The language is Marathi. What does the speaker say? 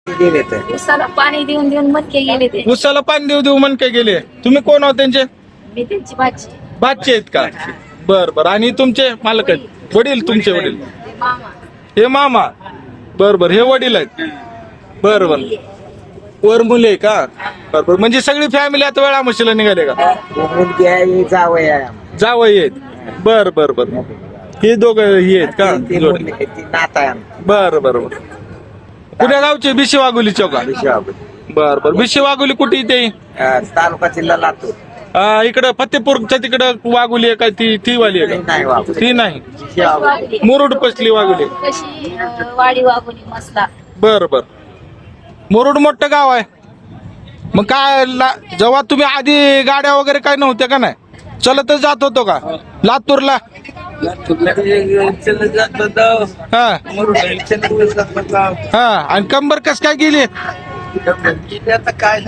गेले तर उसाला पाणी देऊन देऊन मटके गेले ते. उसाला पाणी देऊ देऊ म्हण काय गेले. तुम्ही कोण आहोत त्यांचे? मी त्यांची भाजी. भाचे आहेत का? बर बर. आणि तुमचे मालक आहेत? वडील तुमचे वडील? ते मामा. हे मामा. बर बर. हे वडील आहेत? बर बर. वर मुले आहे का? बर बर. म्हणजे सगळी फॅमिली आता वेळा म्हशीला निघाले का? मुलगी आहे जावई आहे. जावई आहेत? बर बर बर. हे दोघं हे आहेत का? ती जोडे. मुलगी आहे, ती नात आहे आमची. बर बर बर. कुठल्या गावचे? बिशी वाघोली चौका? बर बर. बिशी वाघोली कुठे येते? तालुका जिल्हा लातूर. इकडं फतेपूरच्या तिकडं वाघोली आहे का? ती वाली आहे का? नाही बाबा. ती नाही. वाघोली. मुरुड पसली वाघोली. कशी वाडी वाघोली मसला. बर बर. मुरुड मोठं गाव आहे. मग काय जेव्हा तुम्ही आधी गाड्या वगैरे काय नव्हत्या का नाही? चलतच जात होतो का लातूरला? हा हा. आणि कंबर कस काय गेली? काय